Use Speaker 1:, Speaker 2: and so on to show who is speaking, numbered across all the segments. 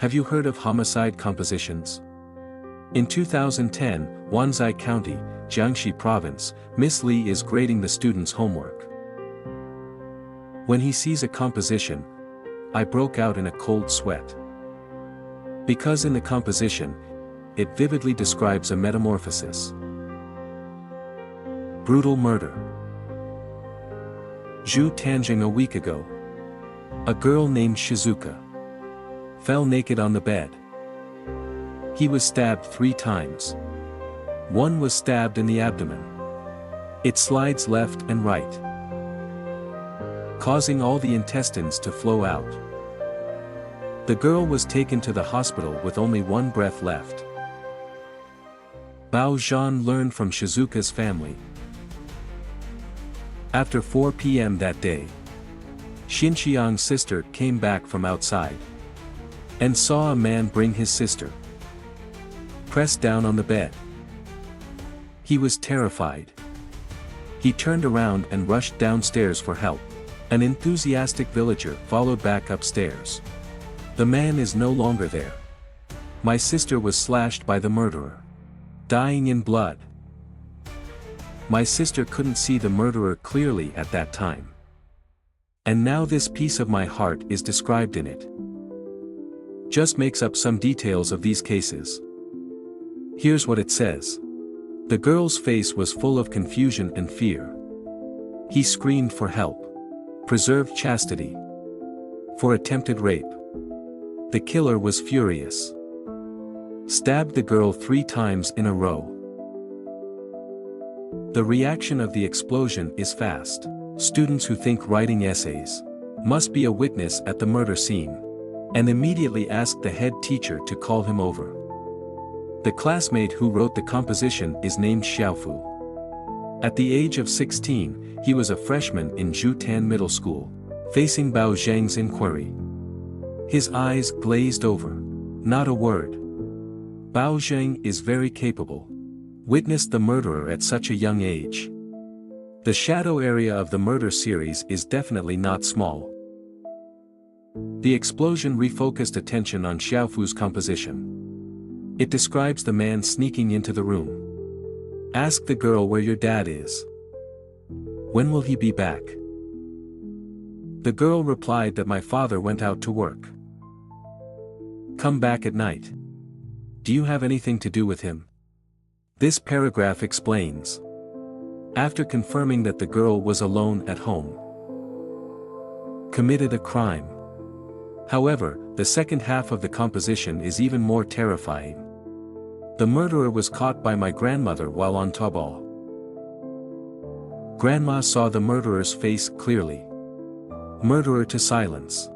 Speaker 1: Have you heard of homicide compositions? In 2010, Wanzai County, Jiangxi Province, Miss Li is grading the students' homework. When he sees a composition, I broke out in a cold sweat. Because in the composition, it vividly describes a metamorphosis. Brutal murder. Zhu Tanjing. A week ago, a girl named Shizuka fell naked on the bed. He was stabbed 3 times. One was stabbed in the abdomen. It slides left and right, causing all the intestines to flow out. The girl was taken to the hospital with only 1 breath left. Bao Zhan learned from Shizuka's family. After 4 p.m. that day, Xinxiang's sister came back from outside and saw a man bring his sister pressed down on the bed. He was terrified. He turned around and rushed downstairs for help. An enthusiastic villager followed back upstairs. The man is no longer there. My sister was slashed by the murderer, dying in blood. My sister couldn't see the murderer clearly at that time. And now this piece of my heart is described in it. Just makes up some details of these cases. Here's what it says. The girl's face was full of confusion and fear. He screamed for help. Preserved chastity. For attempted rape. The killer was furious. Stabbed the girl 3 times in a row. The reaction of the explosion is fast. Students who think writing essays must be a witness at the murder scene, and immediately ask the head teacher to call him over. The classmate who wrote the composition is named Xiaofu. At the age of 16, he was a freshman in Zhutan Middle School, facing Bao Zhang's inquiry. His eyes glazed over. Not a word. Bao Zhang is very capable. Witnessed the murderer at such a young age. The shadow area of the murder series is definitely not small. The explosion refocused attention on Xiaofu's composition. It describes the man sneaking into the room. Ask the girl where your dad is. When will he be back? The girl replied that my father went out to work. Come back at night. Do you have anything to do with him? This paragraph explains. After confirming that the girl was alone at home, committed a crime. However, the second half of the composition is even more terrifying. The murderer was caught by my grandmother while on Taobao. Grandma saw the murderer's face clearly. Murderer to silence.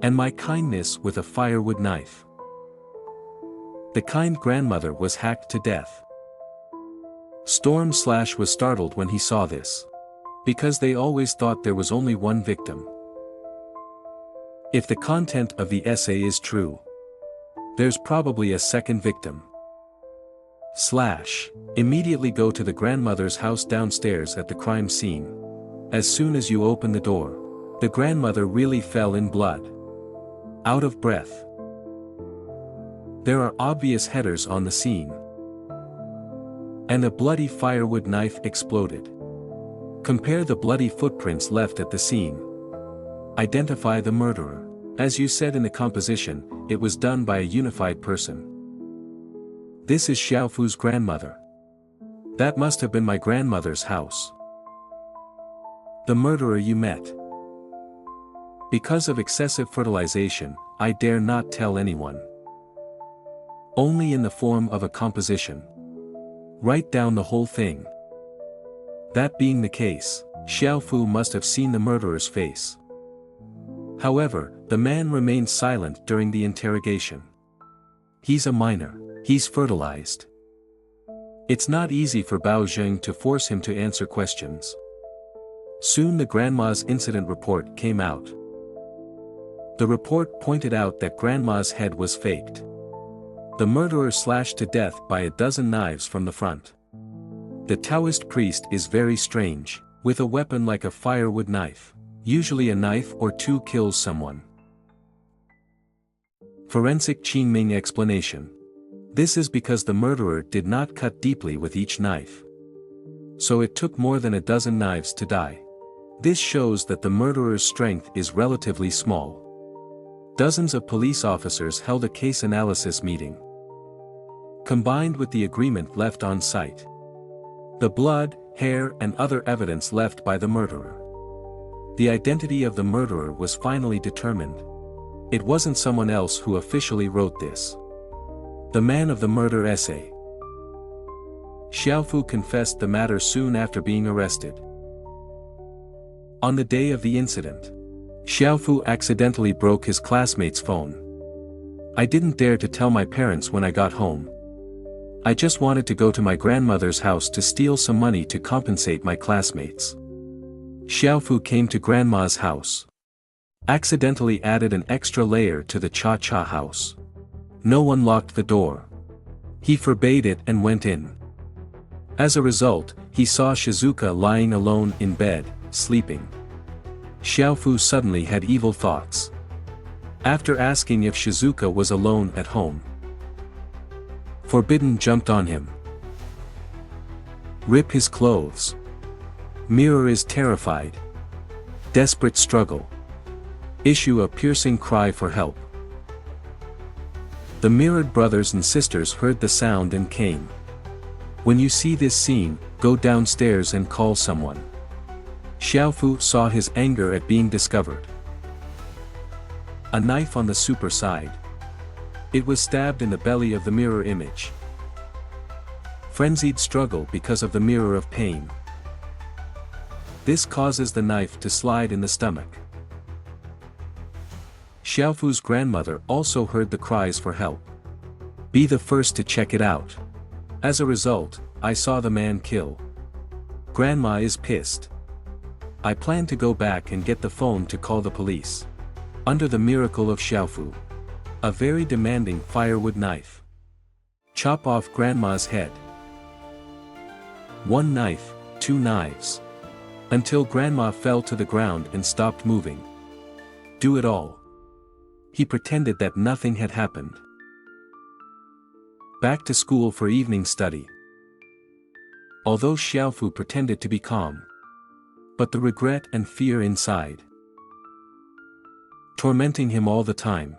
Speaker 1: And my kindness with a firewood knife. The kind grandmother was hacked to death. Storm Slash was startled when he saw this. Because they always thought there was only one victim. If the content of the essay is true, there's probably a second victim. Slash. Immediately go to the grandmother's house downstairs at the crime scene. As soon as you open the door, the grandmother really fell in blood. Out of breath. There are obvious headers on the scene. And a bloody firewood knife exploded. Compare the bloody footprints left at the scene. Identify the murderer. As you said in the composition, it was done by a unified person. This is Xiaofu's grandmother. That must have been my grandmother's house. The murderer you met. Because of excessive fertilization, I dare not tell anyone. Only in the form of a composition. Write down the whole thing. That being the case, Xiaofu must have seen the murderer's face. However, the man remained silent during the interrogation. He's a minor. He's fertilized. It's not easy for Bao Zhang to force him to answer questions. Soon the grandma's incident report came out. The report pointed out that grandma's head was faked. The murderer slashed to death by a dozen knives from the front. The Taoist priest is very strange, with a weapon like a firewood knife. Usually a knife or two kills someone. Forensic Qingming explanation. This is because the murderer did not cut deeply with each knife. So it took more than a dozen knives to die. This shows that the murderer's strength is relatively small. Dozens of police officers held a case analysis meeting. Combined with the agreement left on site, the blood, hair and other evidence left by the murderer, the identity of the murderer was finally determined. It wasn't someone else who officially wrote this. The man of the murder essay. Xiaofu confessed the matter soon after being arrested. On the day of the incident, Xiaofu accidentally broke his classmate's phone. I didn't dare to tell my parents when I got home. I just wanted to go to my grandmother's house to steal some money to compensate my classmates. Xiaofu came to grandma's house. Accidentally added an extra layer to the cha-cha house. No one locked the door. He forbade it and went in. As a result, he saw Shizuka lying alone in bed, sleeping. Xiaofu suddenly had evil thoughts. After asking if Shizuka was alone at home, Forbidden jumped on him. Rip his clothes. Mirror is terrified. Desperate struggle. Issue a piercing cry for help. The mirrored brothers and sisters heard the sound and came. When you see this scene, go downstairs and call someone. Xiaofu saw his anger at being discovered. A knife on the super side. It was stabbed in the belly of the mirror image. Frenzied struggle because of the mirror of pain. This causes the knife to slide in the stomach. Xiaofu's grandmother also heard the cries for help. Be the first to check it out. As a result, I saw the man kill. Grandma is pissed. I plan to go back and get the phone to call the police. Under the miracle of Xiaofu. A very demanding firewood knife. Chop off grandma's head. One knife, two knives. Until grandma fell to the ground and stopped moving. Do it all. He pretended that nothing had happened. Back to school for evening study. Although Xiaofu pretended to be calm, but the regret and fear inside, tormenting him all the time.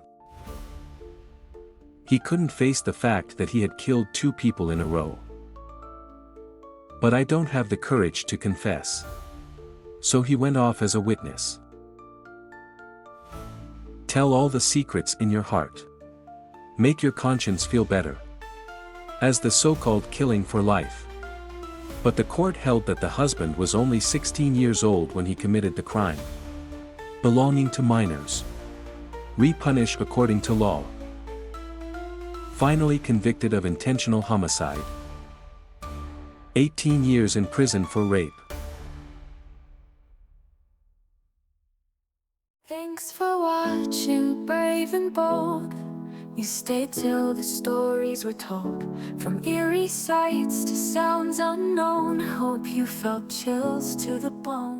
Speaker 1: He couldn't face the fact that he had killed 2 people in a row. But I don't have the courage to confess. So he went off as a witness. Tell all the secrets in your heart. Make your conscience feel better. As the so-called killing for life. But the court held that the husband was only 16 years old when he committed the crime. Belonging to minors. Repunish according to law. Finally convicted of intentional homicide. 18 years in prison for rape.
Speaker 2: Thanks for watching, brave and bold. You stayed till the stories were told. From eerie sights to sounds unknown. Hope you felt chills to the bone.